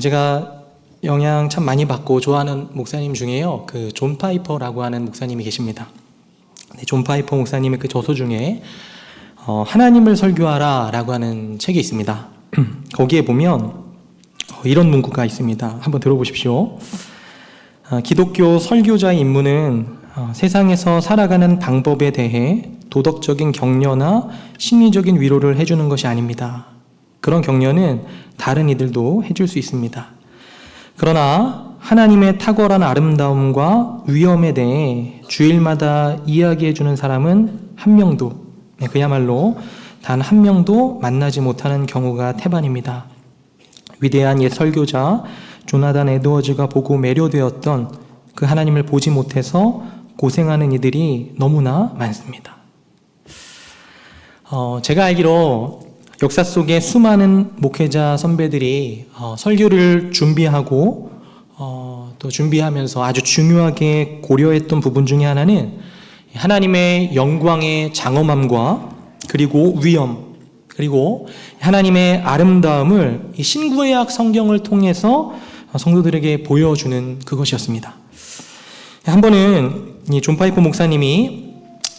제가 영향 참 많이 받고 좋아하는 목사님 중에요, 그 존 파이퍼라고 하는 목사님이 계십니다. 존 파이퍼 목사님의 그 저서 중에 하나님을 설교하라 라고 하는 책이 있습니다. 거기에 보면 이런 문구가 있습니다. 한번 들어보십시오. 기독교 설교자의 임무는 세상에서 살아가는 방법에 대해 도덕적인 격려나 심리적인 위로를 해주는 것이 아닙니다. 그런 격려는 다른 이들도 해줄 수 있습니다. 그러나 하나님의 탁월한 아름다움과 위엄에 대해 주일마다 이야기해주는 사람은 한 명도, 그야말로 단 한 명도 만나지 못하는 경우가 태반입니다. 위대한 옛 설교자 조나단 에드워즈가 보고 매료되었던 그 하나님을 보지 못해서 고생하는 이들이 너무나 많습니다. 제가 알기로 역사 속에 수많은 목회자 선배들이 설교를 준비하고 또 준비하면서 아주 중요하게 고려했던 부분 중에 하나는 하나님의 영광의 장엄함과 그리고 위엄, 그리고 하나님의 아름다움을 이 신구약 성경을 통해서 성도들에게 보여주는 그것이었습니다. 한 번은 이 존 파이퍼 목사님이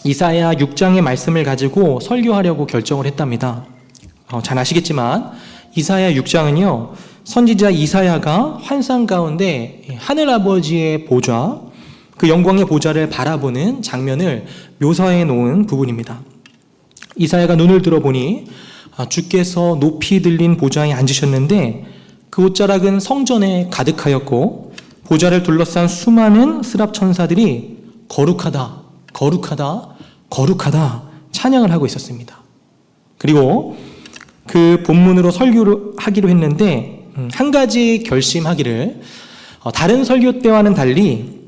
이사야 6장의 말씀을 가지고 설교하려고 결정을 했답니다. 잘 아시겠지만 이사야 6장은요, 선지자 이사야가 환상 가운데 하늘아버지의 보좌, 그 영광의 보좌를 바라보는 장면을 묘사해 놓은 부분입니다. 이사야가 눈을 들어보니 주께서 높이 들린 보좌에 앉으셨는데 그 옷자락은 성전에 가득하였고 보좌를 둘러싼 수많은 스랍 천사들이 거룩하다, 거룩하다, 거룩하다 찬양을 하고 있었습니다. 그리고 그 본문으로 설교를 하기로 했는데 한 가지 결심하기를, 다른 설교 때와는 달리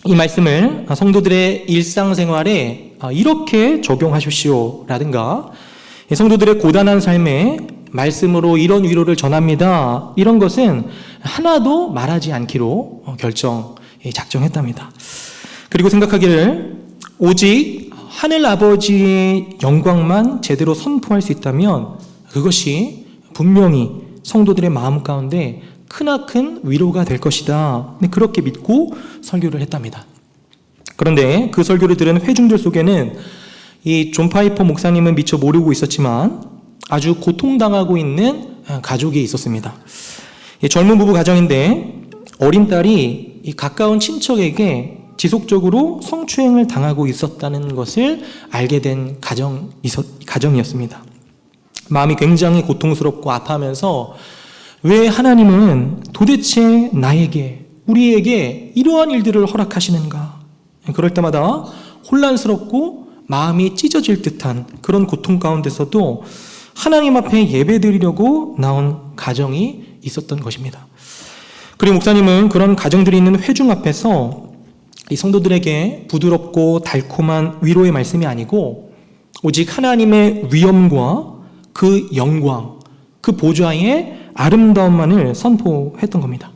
이 말씀을 성도들의 일상생활에 이렇게 적용하십시오 라든가, 성도들의 고단한 삶에 말씀으로 이런 위로를 전합니다, 이런 것은 하나도 말하지 않기로 작정했답니다. 그리고 생각하기를 오직 하늘 아버지의 영광만 제대로 선포할 수 있다면 그것이 분명히 성도들의 마음 가운데 크나큰 위로가 될 것이다, 그렇게 믿고 설교를 했답니다. 그런데 그 설교를 들은 회중들 속에는 이 존 파이퍼 목사님은 미처 모르고 있었지만 아주 고통당하고 있는 가족이 있었습니다. 젊은 부부 가정인데 어린 딸이 이 가까운 친척에게 지속적으로 성추행을 당하고 있었다는 것을 알게 된 가정이었습니다. 마음이 굉장히 고통스럽고 아파하면서 왜 하나님은 도대체 나에게, 우리에게 이러한 일들을 허락하시는가? 그럴 때마다 혼란스럽고 마음이 찢어질 듯한 그런 고통 가운데서도 하나님 앞에 예배드리려고 나온 가정이 있었던 것입니다. 그리고 목사님은 그런 가정들이 있는 회중 앞에서 이 성도들에게 부드럽고 달콤한 위로의 말씀이 아니고 오직 하나님의 위엄과 그 영광, 그 보좌의 아름다움만을 선포했던 겁니다.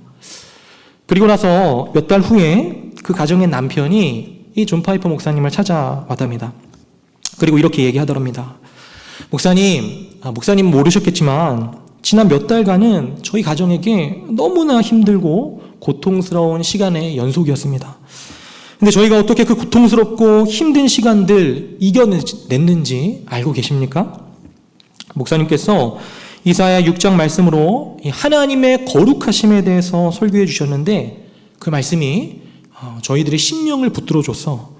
그리고 나서 몇 달 후에 그 가정의 남편이 이 존 파이퍼 목사님을 찾아왔답니다. 그리고 이렇게 얘기하더랍니다. 목사님 모르셨겠지만 지난 몇 달간은 저희 가정에게 너무나 힘들고 고통스러운 시간의 연속이었습니다. 근데 저희가 어떻게 그 고통스럽고 힘든 시간들 이겨냈는지 알고 계십니까? 목사님께서 이사야 6장 말씀으로 하나님의 거룩하심에 대해서 설교해 주셨는데 그 말씀이 저희들의 심령을 붙들어줘서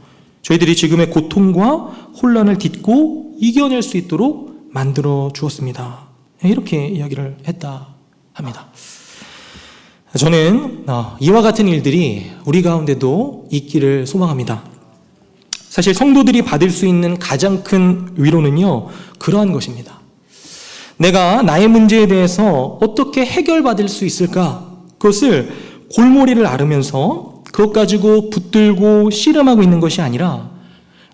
저희들이 지금의 고통과 혼란을 딛고 이겨낼 수 있도록 만들어 주었습니다. 이렇게 이야기를 했다 합니다. 저는 이와 같은 일들이 우리 가운데도 있기를 소망합니다. 사실 성도들이 받을 수 있는 가장 큰 위로는요, 그러한 것입니다. 내가 나의 문제에 대해서 어떻게 해결받을 수 있을까? 그것을 골머리를 앓으면서 그것 가지고 붙들고 씨름하고 있는 것이 아니라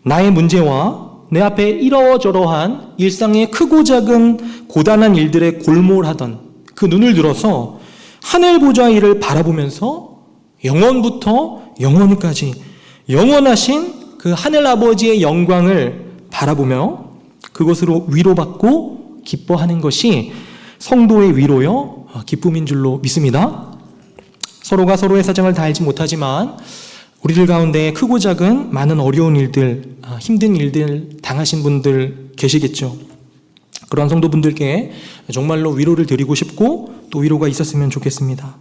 나의 문제와 내 앞에 이러저러한 일상의 크고 작은 고단한 일들에 골몰하던 그 눈을 들어서 하늘 보좌의 일을 바라보면서 영원부터 영원히까지 영원하신 그 하늘 아버지의 영광을 바라보며 그것으로 위로받고 기뻐하는 것이 성도의 위로요 기쁨인 줄로 믿습니다. 서로가 서로의 사정을 다 알지 못하지만 우리들 가운데 크고 작은 많은 어려운 일들, 힘든 일들 당하신 분들 계시겠죠. 그러한 성도분들께 정말로 위로를 드리고 싶고 또 위로가 있었으면 좋겠습니다.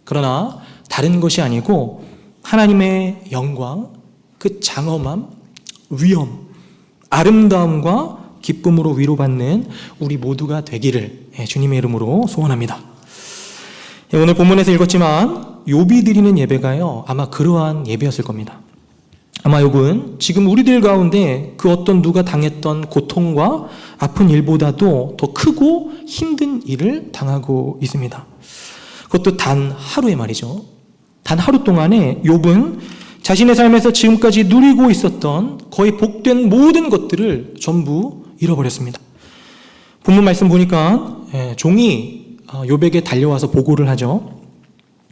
그러나 다른 것이 아니고 하나님의 영광, 그 장엄함, 위엄, 아름다움과 기쁨으로 위로받는 우리 모두가 되기를 주님의 이름으로 소원합니다. 오늘 본문에서 읽었지만 욥이 드리는 예배가요 아마 그러한 예배였을 겁니다. 아마 욥은 지금 우리들 가운데 그 어떤 누가 당했던 고통과 아픈 일보다도 더 크고 힘든 일을 당하고 있습니다. 그것도 단 하루에 말이죠. 단 하루 동안에 욥은 자신의 삶에서 지금까지 누리고 있었던 거의 복된 모든 것들을 전부 잃어버렸습니다. 본문 말씀 보니까 종이 욥에게 달려와서 보고를 하죠.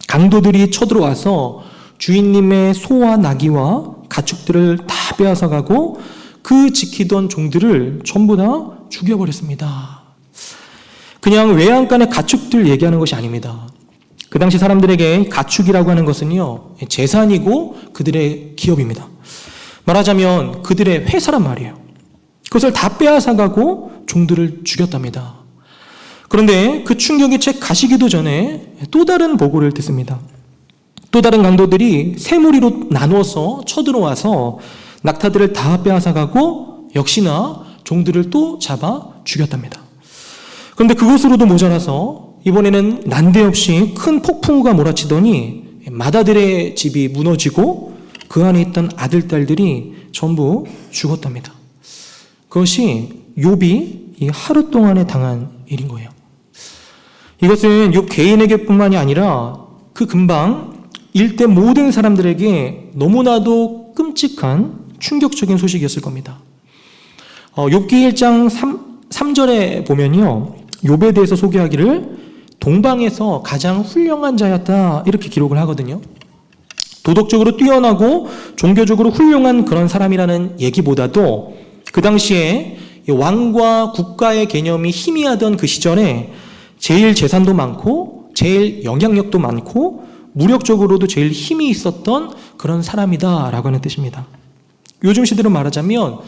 강도들이 쳐들어와서 주인님의 소와 나귀와 가축들을 다 빼앗아가고 그 지키던 종들을 전부 다 죽여버렸습니다. 그냥 외양간의 가축들 얘기하는 것이 아닙니다. 그 당시 사람들에게 가축이라고 하는 것은요 재산이고 그들의 기업입니다. 말하자면 그들의 회사란 말이에요. 그것을 다 빼앗아가고 종들을 죽였답니다. 그런데 그 충격이 채 가시기도 전에 또 다른 보고를 듣습니다. 또 다른 강도들이 세 무리로 나누어서 쳐들어와서 낙타들을 다 빼앗아가고 역시나 종들을 또 잡아 죽였답니다. 그런데 그것으로도 모자라서 이번에는 난데없이 큰 폭풍우가 몰아치더니 마다들의 집이 무너지고 그 안에 있던 아들, 딸들이 전부 죽었답니다. 그것이 욥이 이 하루 동안에 당한 일인 거예요. 이것은 욥 개인에게뿐만이 아니라 그 금방 일대 모든 사람들에게 너무나도 끔찍한 충격적인 소식이었을 겁니다. 욥기 1장 3절에 보면요 욥에 대해서 소개하기를 동방에서 가장 훌륭한 자였다 이렇게 기록을 하거든요. 도덕적으로 뛰어나고 종교적으로 훌륭한 그런 사람이라는 얘기보다도 그 당시에 왕과 국가의 개념이 희미하던 그 시절에 제일 재산도 많고 제일 영향력도 많고 무력적으로도 제일 힘이 있었던 그런 사람이다라고 하는 뜻입니다. 요즘 시대로 말하자면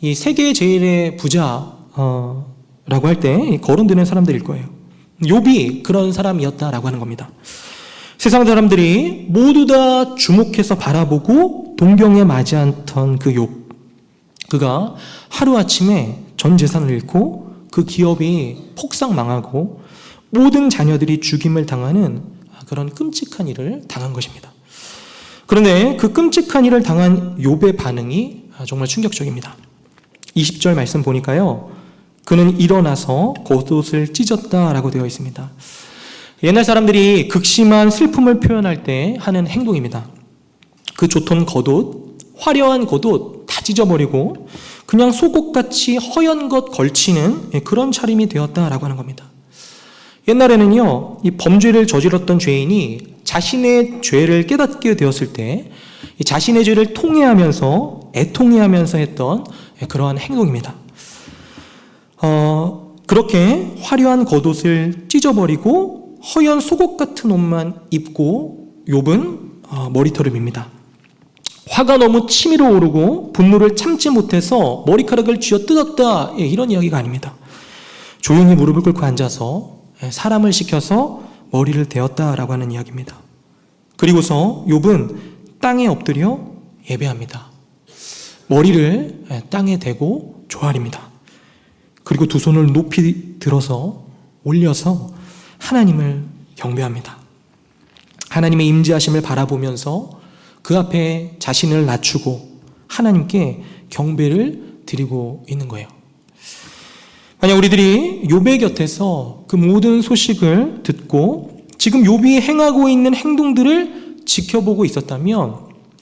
이 세계 제일의 부자라고 할 때 거론되는 사람들일 거예요. 욥이 그런 사람이었다라고 하는 겁니다. 세상 사람들이 모두 다 주목해서 바라보고 동경에 맞이했던 그 욥, 그가 하루아침에 전 재산을 잃고 그 기업이 폭삭 망하고 모든 자녀들이 죽임을 당하는 그런 끔찍한 일을 당한 것입니다. 그런데 그 끔찍한 일을 당한 욥의 반응이 정말 충격적입니다. 20절 말씀 보니까요 그는 일어나서 겉옷을 찢었다라고 되어 있습니다. 옛날 사람들이 극심한 슬픔을 표현할 때 하는 행동입니다. 그 좋던 겉옷, 화려한 겉옷 다 찢어버리고 그냥 속옷같이 허연 것 걸치는 그런 차림이 되었다라고 하는 겁니다. 옛날에는요, 이 범죄를 저질렀던 죄인이 자신의 죄를 깨닫게 되었을 때 자신의 죄를 통회하면서 애통해하면서 했던 그러한 행동입니다. 그렇게 화려한 겉옷을 찢어버리고 허연 속옷 같은 옷만 입고 욥은 머리털을 밉니다. 화가 너무 치밀어 오르고 분노를 참지 못해서 머리카락을 쥐어뜯었다 이런 이야기가 아닙니다. 조용히 무릎을 꿇고 앉아서 사람을 시켜서 머리를 대었다라고 하는 이야기입니다. 그리고서 욥은 땅에 엎드려 예배합니다. 머리를 땅에 대고 조아립니다. 그리고 두 손을 높이 들어서 올려서 하나님을 경배합니다. 하나님의 임재하심을 바라보면서 그 앞에 자신을 낮추고 하나님께 경배를 드리고 있는 거예요. 만약 우리들이 욥의 곁에서 그 모든 소식을 듣고 지금 욥이 행하고 있는 행동들을 지켜보고 있었다면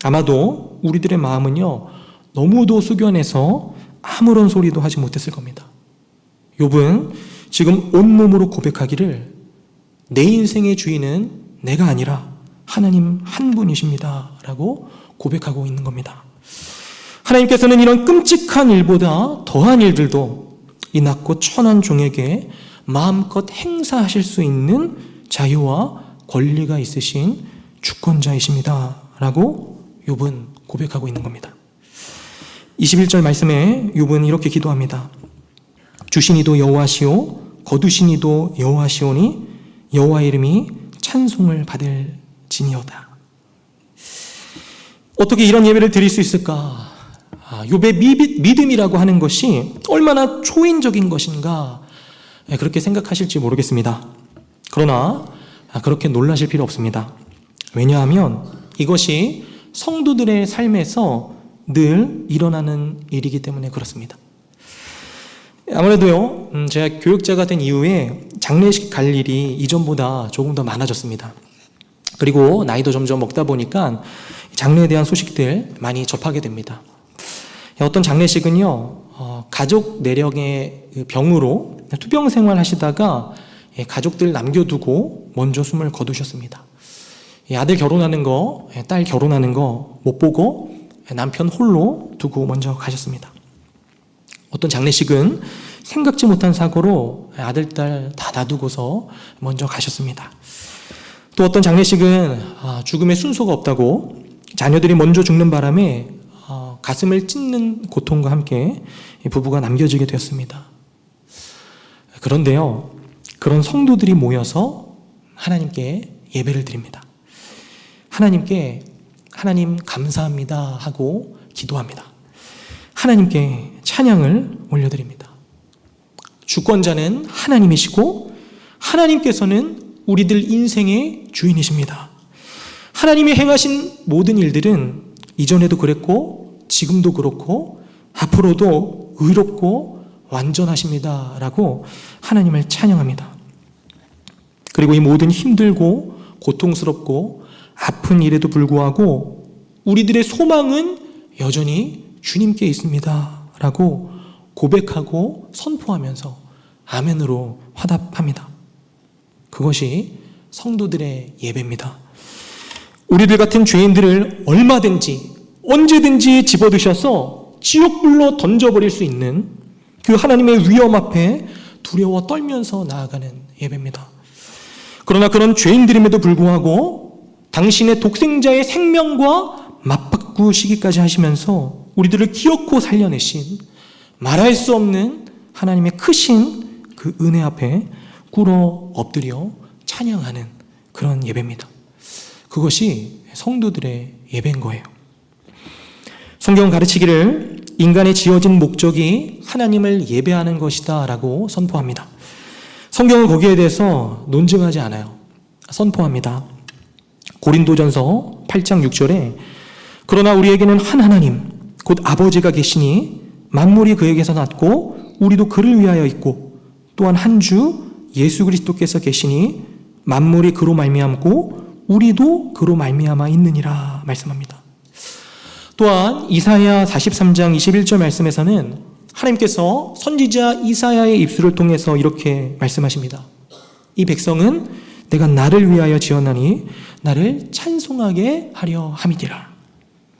아마도 우리들의 마음은요 너무도 숙연해서 아무런 소리도 하지 못했을 겁니다. 욥은 지금 온몸으로 고백하기를 내 인생의 주인은 내가 아니라 하나님 한 분이십니다 라고 고백하고 있는 겁니다. 하나님께서는 이런 끔찍한 일보다 더한 일들도 이 낮고 천한 종에게 마음껏 행사하실 수 있는 자유와 권리가 있으신 주권자이십니다 라고 욥은 고백하고 있는 겁니다. 21절 말씀에 욥은 이렇게 기도합니다. 주신 이도 여호와시오 거두신 이도 여호와시오니 여호와의 이름이 찬송을 받을지니어다. 어떻게 이런 예배를 드릴 수 있을까? 욥의 믿음이라고 하는 것이 얼마나 초인적인 것인가 그렇게 생각하실지 모르겠습니다. 그러나 그렇게 놀라실 필요 없습니다. 왜냐하면 이것이 성도들의 삶에서 늘 일어나는 일이기 때문에 그렇습니다. 아무래도요, 제가 교육자가 된 이후에 장례식 갈 일이 이전보다 조금 더 많아졌습니다. 그리고 나이도 점점 먹다 보니까 장례에 대한 소식들 많이 접하게 됩니다. 어떤 장례식은요, 가족 내력의 병으로 투병 생활 하시다가 가족들 남겨두고 먼저 숨을 거두셨습니다. 아들 결혼하는 거, 딸 결혼하는 거 못 보고 남편 홀로 두고 먼저 가셨습니다. 어떤 장례식은 생각지 못한 사고로 아들, 딸 다 놔두고서 먼저 가셨습니다. 또 어떤 장례식은 죽음의 순서가 없다고 자녀들이 먼저 죽는 바람에 가슴을 찢는 고통과 함께 부부가 남겨지게 되었습니다. 그런데요, 그런 성도들이 모여서 하나님께 예배를 드립니다. 하나님께 하나님 감사합니다 하고 기도합니다. 하나님께 찬양을 올려드립니다. 주권자는 하나님이시고 하나님께서는 우리들 인생의 주인이십니다. 하나님이 행하신 모든 일들은 이전에도 그랬고 지금도 그렇고 앞으로도 의롭고 완전하십니다 라고 하나님을 찬양합니다. 그리고 이 모든 힘들고 고통스럽고 아픈 일에도 불구하고 우리들의 소망은 여전히 주님께 있습니다 라고 고백하고 선포하면서 아멘으로 화답합니다. 그것이 성도들의 예배입니다. 우리들 같은 죄인들을 얼마든지 언제든지 집어드셔서 지옥불로 던져버릴 수 있는 그 하나님의 위엄 앞에 두려워 떨면서 나아가는 예배입니다. 그러나 그런 죄인들임에도 불구하고 당신의 독생자의 생명과 맞바꾸시기까지 하시면서 우리들을 기어코 살려내신 말할 수 없는 하나님의 크신 그 은혜 앞에 꿇어 엎드려 찬양하는 그런 예배입니다. 그것이 성도들의 예배인 거예요. 성경은 가르치기를 인간의 지어진 목적이 하나님을 예배하는 것이다 라고 선포합니다. 성경은 거기에 대해서 논증하지 않아요. 선포합니다. 고린도전서 8장 6절에 그러나 우리에게는 한 하나님 곧 아버지가 계시니 만물이 그에게서 났고 우리도 그를 위하여 있고 또한 한 주 예수 그리스도께서 계시니 만물이 그로 말미암고 우리도 그로 말미암아 있느니라 말씀합니다. 또한 이사야 43장 21절 말씀에서는 하나님께서 선지자 이사야의 입술을 통해서 이렇게 말씀하십니다. 이 백성은 내가 나를 위하여 지었나니 나를 찬송하게 하려 함이니라.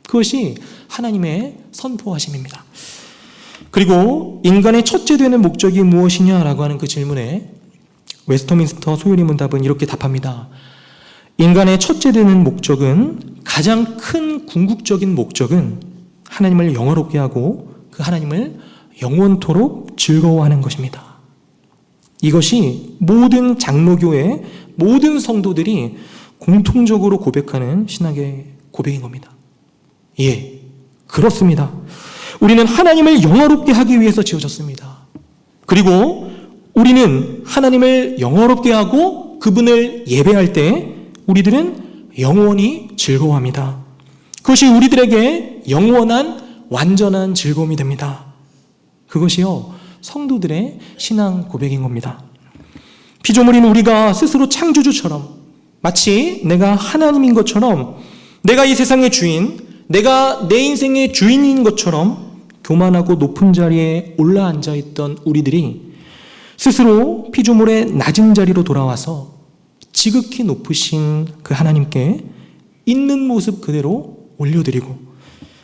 그것이 하나님의 선포하심입니다. 그리고 인간의 첫째 되는 목적이 무엇이냐라고 하는 그 질문에 웨스터민스터 소요리 문답은 이렇게 답합니다. 인간의 첫째 되는 목적은, 가장 큰 궁극적인 목적은 하나님을 영화롭게 하고 그 하나님을 영원토록 즐거워하는 것입니다. 이것이 모든 장로교회 모든 성도들이 공통적으로 고백하는 신학의 고백인 겁니다. 예, 그렇습니다. 우리는 하나님을 영화롭게 하기 위해서 지어졌습니다. 그리고 우리는 하나님을 영화롭게 하고 그분을 예배할 때 우리들은 영원히 즐거워합니다. 그것이 우리들에게 영원한 완전한 즐거움이 됩니다. 그것이요, 성도들의 신앙 고백인 겁니다. 피조물인 우리가 스스로 창조주처럼 마치 내가 하나님인 것처럼, 내가 이 세상의 주인, 내가 내 인생의 주인인 것처럼 교만하고 높은 자리에 올라앉아 있던 우리들이 스스로 피조물의 낮은 자리로 돌아와서 지극히 높으신 그 하나님께 있는 모습 그대로 올려드리고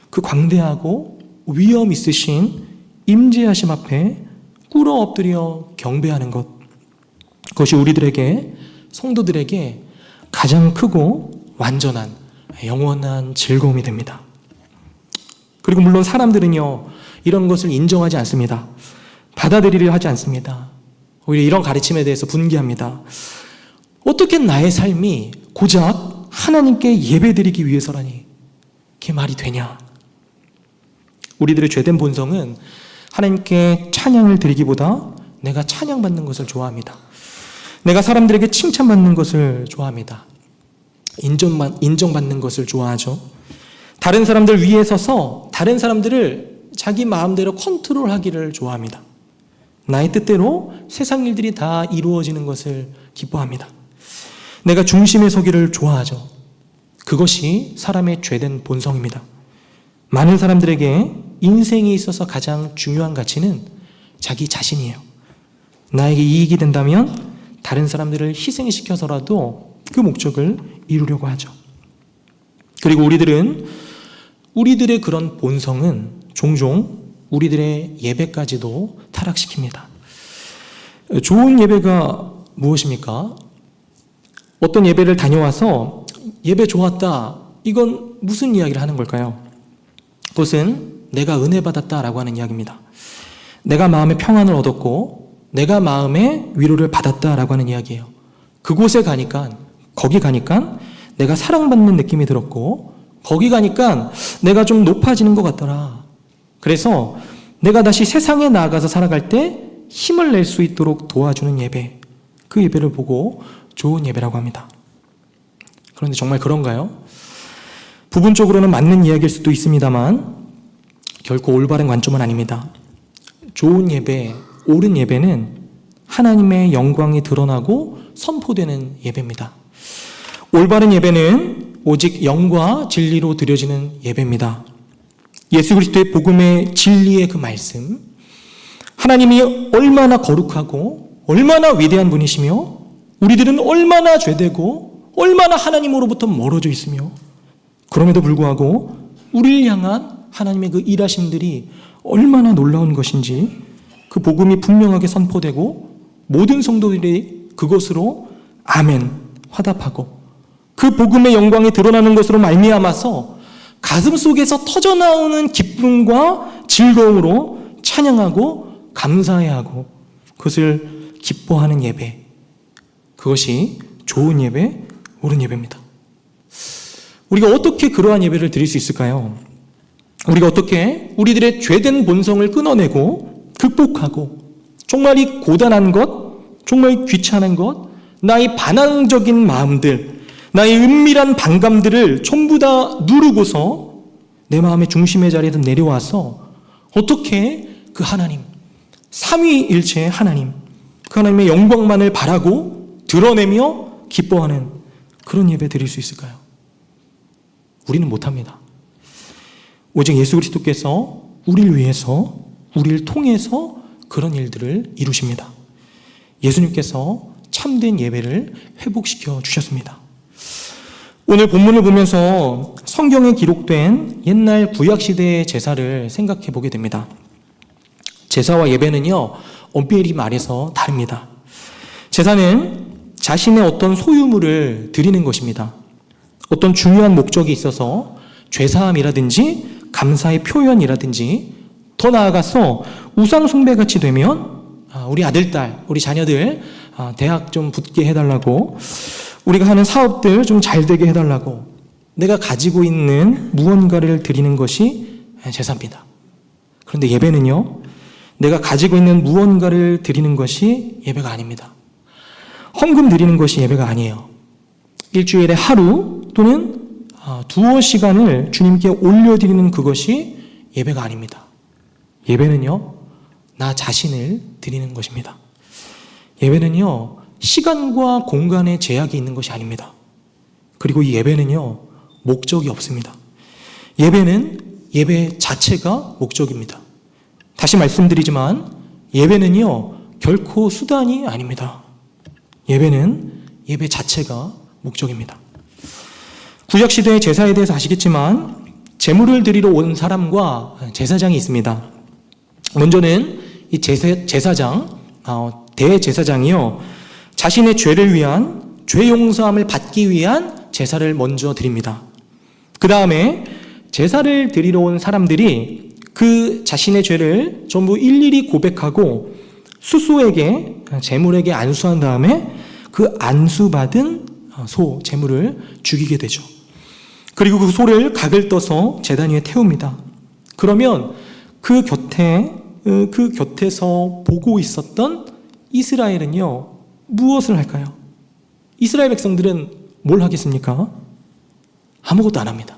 그 광대하고 위엄 있으신 임재하심 앞에 꿇어 엎드려 경배하는 것, 그것이 우리들에게, 성도들에게 가장 크고 완전한 영원한 즐거움이 됩니다. 그리고 물론 사람들은요, 이런 것을 인정하지 않습니다. 받아들이려 하지 않습니다. 오히려 이런 가르침에 대해서 분개합니다. 어떻게 나의 삶이 고작 하나님께 예배드리기 위해서라니, 그게 말이 되냐? 우리들의 죄된 본성은 하나님께 찬양을 드리기보다 내가 찬양받는 것을 좋아합니다. 내가 사람들에게 칭찬받는 것을 좋아합니다. 인정받는 것을 좋아하죠. 다른 사람들 위에 서서 다른 사람들을 자기 마음대로 컨트롤하기를 좋아합니다. 나의 뜻대로 세상 일들이 다 이루어지는 것을 기뻐합니다. 내가 중심에 서기를 좋아하죠. 그것이 사람의 죄된 본성입니다. 많은 사람들에게 인생에 있어서 가장 중요한 가치는 자기 자신이에요. 나에게 이익이 된다면 다른 사람들을 희생시켜서라도 그 목적을 이루려고 하죠. 그리고 우리들의 그런 본성은 종종 우리들의 예배까지도 타락시킵니다. 좋은 예배가 무엇입니까? 어떤 예배를 다녀와서 예배 좋았다, 이건 무슨 이야기를 하는 걸까요? 그것은 내가 은혜 받았다라고 하는 이야기입니다. 내가 마음의 평안을 얻었고 내가 마음의 위로를 받았다라고 하는 이야기예요. 그곳에 가니까, 거기 가니까 내가 사랑받는 느낌이 들었고 거기 가니까 내가 좀 높아지는 것 같더라. 그래서 내가 다시 세상에 나아가서 살아갈 때 힘을 낼 수 있도록 도와주는 예배, 그 예배를 보고 좋은 예배라고 합니다. 그런데 정말 그런가요? 부분적으로는 맞는 이야기일 수도 있습니다만 결코 올바른 관점은 아닙니다. 좋은 예배, 옳은 예배는 하나님의 영광이 드러나고 선포되는 예배입니다. 올바른 예배는 오직 영과 진리로 드려지는 예배입니다. 예수 그리스도의 복음의 진리의 그 말씀, 하나님이 얼마나 거룩하고 얼마나 위대한 분이시며 우리들은 얼마나 죄되고 얼마나 하나님으로부터 멀어져 있으며 그럼에도 불구하고 우리를 향한 하나님의 그 일하심들이 얼마나 놀라운 것인지 그 복음이 분명하게 선포되고 모든 성도들이 그것으로 아멘 화답하고 그 복음의 영광이 드러나는 것으로 말미암아서 가슴 속에서 터져나오는 기쁨과 즐거움으로 찬양하고 감사해하고 그것을 기뻐하는 예배, 그것이 좋은 예배, 옳은 예배입니다. 우리가 어떻게 그러한 예배를 드릴 수 있을까요? 우리가 어떻게 우리들의 죄된 본성을 끊어내고 극복하고 정말 이 고단한 것, 정말 귀찮은 것, 나의 반항적인 마음들, 나의 은밀한 반감들을 전부 다 누르고서 내 마음의 중심의 자리에서 내려와서 어떻게 그 하나님, 삼위일체의 하나님, 그 하나님의 영광만을 바라고 드러내며 기뻐하는 그런 예배 드릴 수 있을까요? 우리는 못합니다. 오직 예수 그리스도께서 우리를 위해서, 우리를 통해서 그런 일들을 이루십니다. 예수님께서 참된 예배를 회복시켜 주셨습니다. 오늘 본문을 보면서 성경에 기록된 옛날 구약시대의 제사를 생각해 보게 됩니다. 제사와 예배는요, 엄밀히 말해서 다릅니다. 제사는 자신의 어떤 소유물을 드리는 것입니다. 어떤 중요한 목적이 있어서 죄사함이라든지 감사의 표현이라든지 더 나아가서 우상 숭배같이 되면 우리 아들, 딸, 우리 자녀들 대학 좀 붙게 해달라고, 우리가 하는 사업들 좀 잘 되게 해달라고 내가 가지고 있는 무언가를 드리는 것이 제사입니다. 그런데 예배는요, 내가 가지고 있는 무언가를 드리는 것이 예배가 아닙니다. 헌금 드리는 것이 예배가 아니에요. 일주일에 하루 또는 두어 시간을 주님께 올려드리는 그것이 예배가 아닙니다. 예배는요, 나 자신을 드리는 것입니다. 예배는요, 시간과 공간의 제약이 있는 것이 아닙니다. 그리고 이 예배는요, 목적이 없습니다. 예배는 예배 자체가 목적입니다. 다시 말씀드리지만 예배는요, 결코 수단이 아닙니다. 예배는 예배 자체가 목적입니다. 구약시대의 제사에 대해서 아시겠지만 제물을 드리러 온 사람과 제사장이 있습니다. 먼저는 이 제사장, 대제사장이요, 자신의 죄를 위한, 죄 용서함을 받기 위한 제사를 먼저 드립니다. 그 다음에 제사를 드리러 온 사람들이 그 자신의 죄를 전부 일일이 고백하고 수소에게, 제물에게 안수한 다음에 그 안수받은 소, 제물을 죽이게 되죠. 그리고 그 소를 각을 떠서 제단 위에 태웁니다. 그러면 그 곁에서 보고 있었던 이스라엘은요, 무엇을 할까요? 이스라엘 백성들은 뭘 하겠습니까? 아무것도 안 합니다.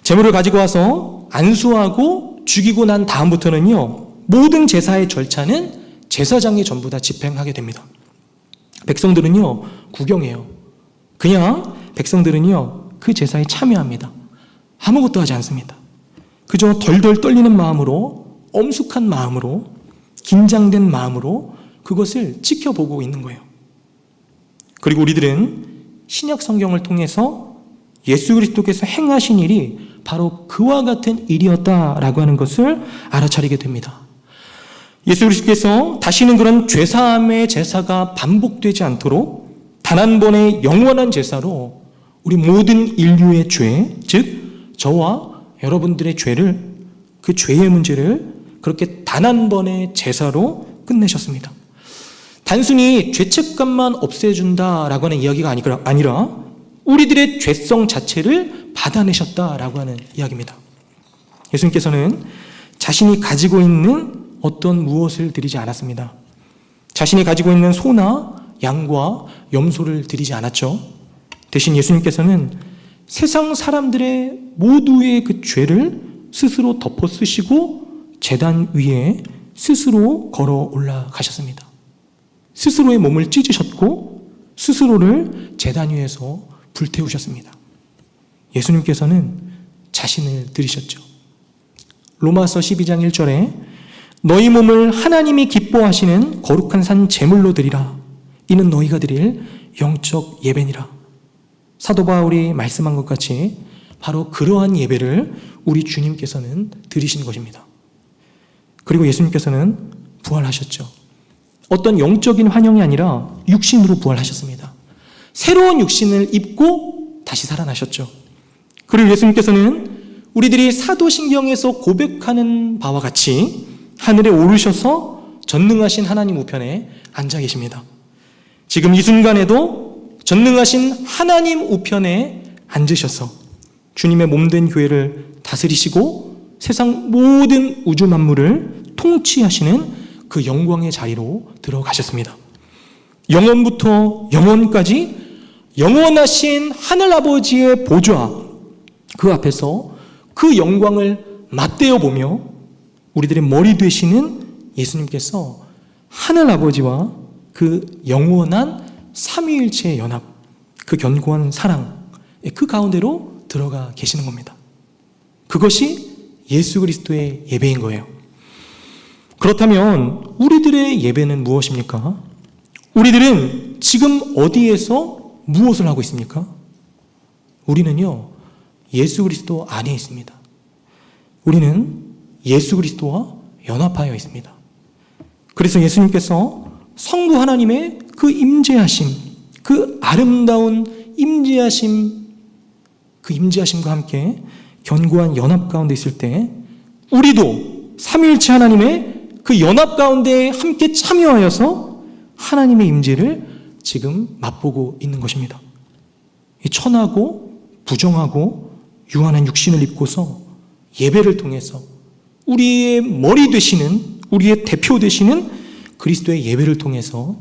제물을 가지고 와서 안수하고 죽이고 난 다음부터는요, 모든 제사의 절차는 제사장이 전부 다 집행하게 됩니다. 백성들은요, 구경해요. 그냥 백성들은요, 그 제사에 참여합니다. 아무것도 하지 않습니다. 그저 덜덜 떨리는 마음으로, 엄숙한 마음으로, 긴장된 마음으로 그것을 지켜보고 있는 거예요. 그리고 우리들은 신약 성경을 통해서 예수 그리스도께서 행하신 일이 바로 그와 같은 일이었다라고 하는 것을 알아차리게 됩니다. 예수 그리스도께서 다시는 그런 죄사함의 제사가 반복되지 않도록 단 한 번의 영원한 제사로 우리 모든 인류의 죄, 즉 저와 여러분들의 죄를, 그 죄의 문제를 그렇게 단 한 번의 제사로 끝내셨습니다. 단순히 죄책감만 없애준다라고 하는 이야기가 아니라 우리들의 죄성 자체를 받아내셨다라고 하는 이야기입니다. 예수님께서는 자신이 가지고 있는 어떤 무엇을 드리지 않았습니다. 자신이 가지고 있는 소나 양과 염소를 드리지 않았죠. 대신 예수님께서는 세상 사람들의 모두의 그 죄를 스스로 덮어 쓰시고 제단 위에 스스로 걸어 올라가셨습니다. 스스로의 몸을 찢으셨고 스스로를 제단 위에서 불태우셨습니다. 예수님께서는 자신을 드리셨죠. 로마서 12장 1절에 너희 몸을 하나님이 기뻐하시는 거룩한 산 제물로 드리라. 이는 너희가 드릴 영적 예배니라. 사도 바울이 말씀한 것 같이 바로 그러한 예배를 우리 주님께서는 드리신 것입니다. 그리고 예수님께서는 부활하셨죠. 어떤 영적인 환영이 아니라 육신으로 부활하셨습니다. 새로운 육신을 입고 다시 살아나셨죠. 그리고 예수님께서는 우리들이 사도신경에서 고백하는 바와 같이 하늘에 오르셔서 전능하신 하나님 우편에 앉아 계십니다. 지금 이 순간에도 전능하신 하나님 우편에 앉으셔서 주님의 몸된 교회를 다스리시고 세상 모든 우주 만물을 통치하시는 그 영광의 자리로 들어가셨습니다. 영원부터 영원까지 영원하신 하늘아버지의 보좌, 그 앞에서 그 영광을 맞대어 보며 우리들의 머리 되시는 예수님께서 하늘아버지와 그 영원한 삼위일체의 연합, 그 견고한 사랑, 그 가운데로 들어가 계시는 겁니다. 그것이 예수 그리스도의 예배인 거예요. 그렇다면 우리들의 예배는 무엇입니까? 우리들은 지금 어디에서 무엇을 하고 있습니까? 우리는요, 예수 그리스도 안에 있습니다. 우리는 예수 그리스도와 연합하여 있습니다. 그래서 예수님께서 성부 하나님의 그 임재하심, 그 아름다운 임재하심, 그 임재하심과 함께 견고한 연합 가운데 있을 때 우리도 삼위일체 하나님의 그 연합 가운데 함께 참여하여서 하나님의 임재를 지금 맛보고 있는 것입니다. 이 천하고 부정하고 유한한 육신을 입고서 예배를 통해서 우리의 머리 되시는, 우리의 대표 되시는 그리스도의 예배를 통해서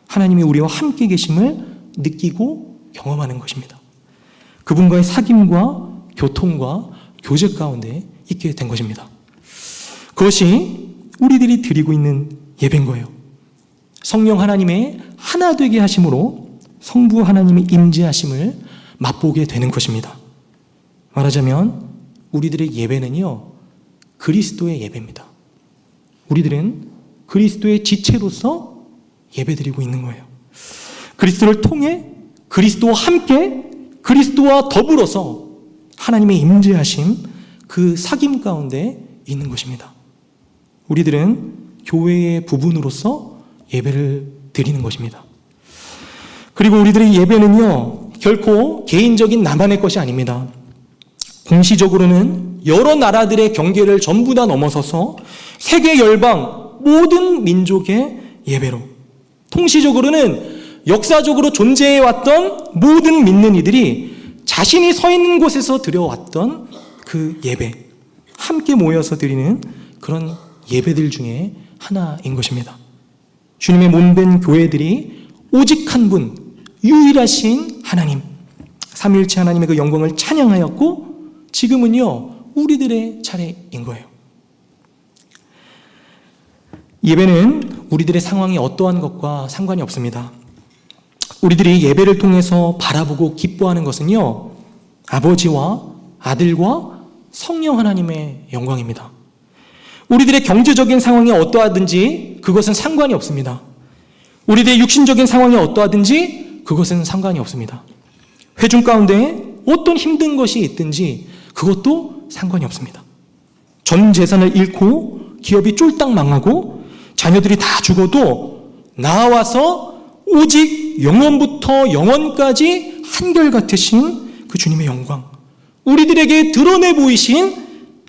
하나님이 우리와 함께 계심을 느끼고 경험하는 것입니다. 그분과의 사귐과 교통과 교제 가운데 있게 된 것입니다. 그것이 우리들이 드리고 있는 예배인 거예요. 성령 하나님의 하나 되게 하심으로 성부 하나님의 임재하심을 맛보게 되는 것입니다. 말하자면 우리들의 예배는요, 그리스도의 예배입니다. 우리들은 그리스도의 지체로서 예배드리고 있는 거예요. 그리스도를 통해 그리스도와 함께 그리스도와 더불어서 하나님의 임재하심, 그 사귐 가운데 있는 것입니다. 우리들은 교회의 부분으로서 예배를 드리는 것입니다. 그리고 우리들의 예배는요, 결코 개인적인 나만의 것이 아닙니다. 공시적으로는 여러 나라들의 경계를 전부 다 넘어서서 세계 열방 모든 민족의 예배로, 통시적으로는 역사적으로 존재해왔던 모든 믿는 이들이 자신이 서 있는 곳에서 드려왔던 그 예배, 함께 모여서 드리는 그런 예배들 중에 하나인 것입니다. 주님의 몸된 교회들이 오직 한 분, 유일하신 하나님, 삼위일체 하나님의 그 영광을 찬양하였고, 지금은요 우리들의 차례인 거예요. 예배는 우리들의 상황이 어떠한 것과 상관이 없습니다. 우리들이 예배를 통해서 바라보고 기뻐하는 것은요, 아버지와 아들과 성령 하나님의 영광입니다. 우리들의 경제적인 상황이 어떠하든지 그것은 상관이 없습니다. 우리들의 육신적인 상황이 어떠하든지 그것은 상관이 없습니다. 회중 가운데 어떤 힘든 것이 있든지 그것도 상관이 없습니다. 전 재산을 잃고 기업이 쫄딱 망하고 자녀들이 다 죽어도 나와서 오직 영원부터 영원까지 한결같으신 그 주님의 영광, 우리들에게 드러내 보이신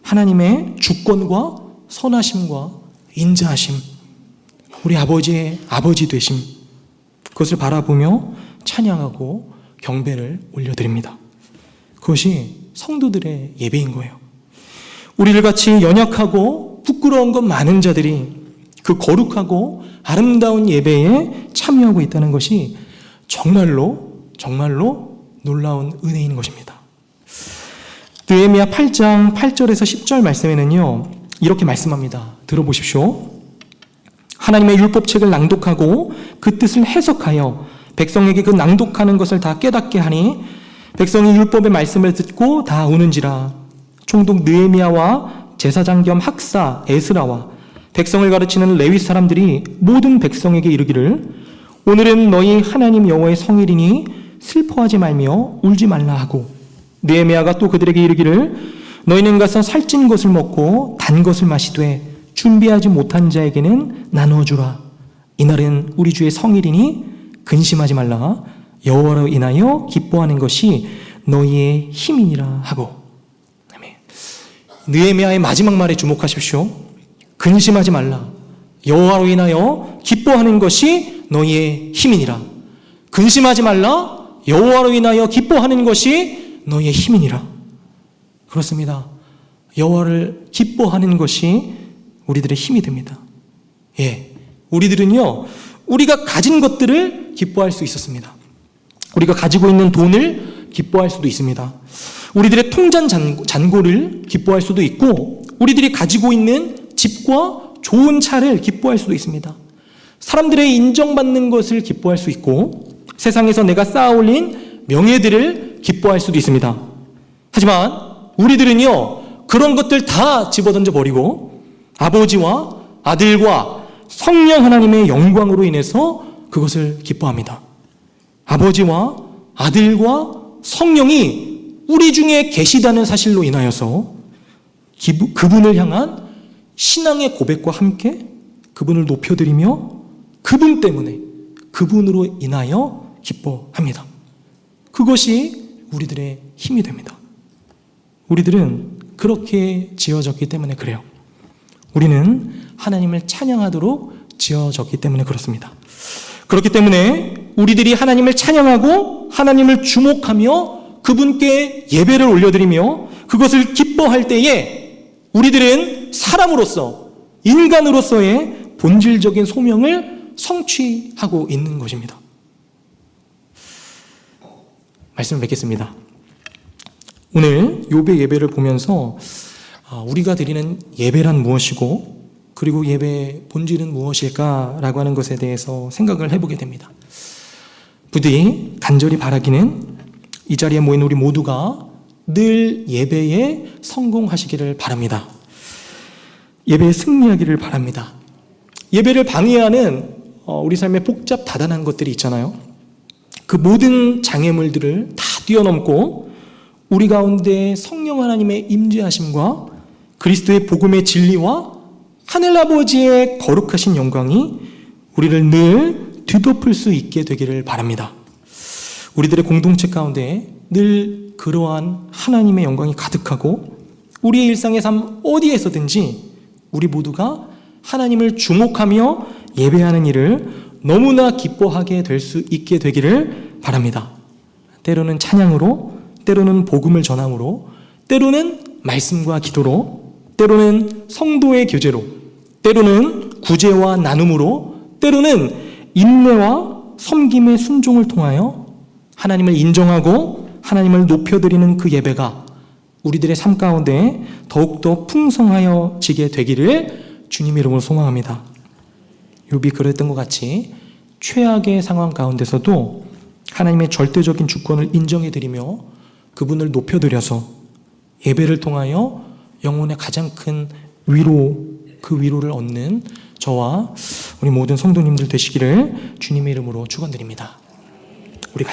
하나님의 주권과 선하심과 인자하심, 우리 아버지의 아버지 되심, 그것을 바라보며 찬양하고 경배를 올려드립니다. 그것이 성도들의 예배인 거예요. 우리를 같이 연약하고 부끄러운 것 많은 자들이 그 거룩하고 아름다운 예배에 참여하고 있다는 것이 정말로 놀라운 은혜인 것입니다. 느헤미야 8장 8절에서 10절 말씀에는요, 이렇게 말씀합니다. 들어보십시오. 하나님의 율법책을 낭독하고 그 뜻을 해석하여 백성에게 그 낭독하는 것을 다 깨닫게 하니 백성이 율법의 말씀을 듣고 다 우는지라. 총독 느헤미야와 제사장 겸 학사 에스라와 백성을 가르치는 레위 사람들이 모든 백성에게 이르기를, 오늘은 너희 하나님 여호와의 성일이니 슬퍼하지 말며 울지 말라 하고, 느헤미야가 또 그들에게 이르기를, 너희는 가서 살찐 것을 먹고 단 것을 마시되 준비하지 못한 자에게는 나누어 주라. 이날은 우리 주의 성일이니 근심하지 말라. 여호와로 인하여 기뻐하는 것이 너희의 힘이니라 하고. 아멘. 느헤미야의 마지막 말에 주목하십시오. 근심하지 말라. 여호와로 인하여 기뻐하는 것이 너희의 힘이니라. 근심하지 말라. 여호와로 인하여 기뻐하는 것이 너희의 힘이니라. 그렇습니다. 여호와를 기뻐하는 것이 우리들의 힘이 됩니다. 우리들은요, 우리가 가진 것들을 기뻐할 수 있었습니다. 우리가 가지고 있는 돈을 기뻐할 수도 있습니다. 우리들의 통장 잔고를 기뻐할 수도 있고, 우리들이 가지고 있는 집과 좋은 차를 기뻐할 수도 있습니다. 사람들의 인정받는 것을 기뻐할 수 있고, 세상에서 내가 쌓아올린 명예들을 기뻐할 수도 있습니다. 하지만 우리들은요, 그런 것들 다 집어던져 버리고 아버지와 아들과 성령 하나님의 영광으로 인해서 그것을 기뻐합니다. 아버지와 아들과 성령이 우리 중에 계시다는 사실로 인하여서 그분을 향한 신앙의 고백과 함께 그분을 높여드리며 그분 때문에, 그분으로 인하여 기뻐합니다. 그것이 우리들의 힘이 됩니다. 우리들은 그렇게 지어졌기 때문에 그래요. 우리는 하나님을 찬양하도록 지어졌기 때문에 그렇습니다. 그렇기 때문에 우리들이 하나님을 찬양하고 하나님을 주목하며 그분께 예배를 올려드리며 그것을 기뻐할 때에 우리들은 사람으로서, 인간으로서의 본질적인 소명을 성취하고 있는 것입니다. 말씀을 맺겠습니다. 오늘 욥의 예배를 보면서 우리가 드리는 예배란 무엇이고, 그리고 예배의 본질은 무엇일까라고 하는 것에 대해서 생각을 해보게 됩니다. 부디 간절히 바라기는 이 자리에 모인 우리 모두가 늘 예배에 성공하시기를 바랍니다. 예배에 승리하기를 바랍니다. 예배를 방해하는 우리 삶의 복잡 다단한 것들이 있잖아요. 그 모든 장애물들을 다 뛰어넘고 우리 가운데 성령 하나님의 임재하심과 그리스도의 복음의 진리와 하늘아버지의 거룩하신 영광이 우리를 늘 뒤덮을 수 있게 되기를 바랍니다. 우리들의 공동체 가운데 늘 그러한 하나님의 영광이 가득하고 우리의 일상의 삶 어디에서든지 우리 모두가 하나님을 주목하며 예배하는 일을 너무나 기뻐하게 될 수 있게 되기를 바랍니다. 때로는 찬양으로, 때로는 복음을 전함으로, 때로는 말씀과 기도로, 때로는 성도의 교제로, 때로는 구제와 나눔으로, 때로는 인내와 섬김의 순종을 통하여 하나님을 인정하고 하나님을 높여드리는 그 예배가 우리들의 삶 가운데 더욱더 풍성하여지게 되기를 주님의 이름으로 소망합니다. 욥이 그랬던 것 같이 최악의 상황 가운데서도 하나님의 절대적인 주권을 인정해드리며 그분을 높여드려서 예배를 통하여 영혼의 가장 큰 위로, 그 위로를 얻는 저와 우리 모든 성도님들 되시기를 주님의 이름으로 축원드립니다.